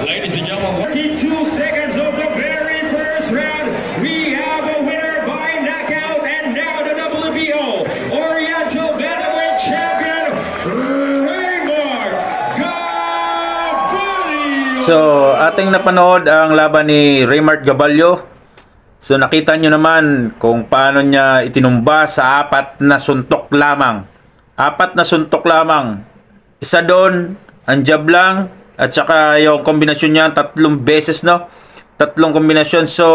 Ladies and gentlemen, 42 seconds of the very first round. We have a winner by knockout, and now the WBO Oriental Bantamweight Champion, Raymart Gabalio. So, ating napanood ang laban ni Raymart Gabalio. So, nakita nyo naman kung paano niya itinumba sa 4 na suntok lamang. 4 na suntok lamang. Isa doon, ang jab lang. At saka yung kombinasyon niya 3 beses, no? 3 kombinasyon. So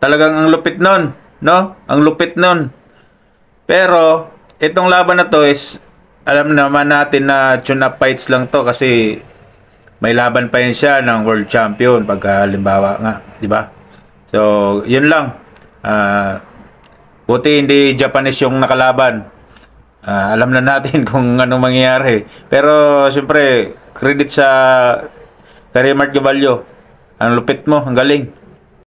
talagang ang lupit nun, no? Ang lupit nun. Pero itong laban na to is alam naman natin na tune-up fights lang to kasi may laban pa yun siya ng world champion pagka halimbawa nga, di ba? So yun lang. Buti hindi Japanese yung nakalaban. Alam na natin kung anong mangyayari. Pero siyempre credit sa Raymart Gabalio. Ang lupit mo, ang galing.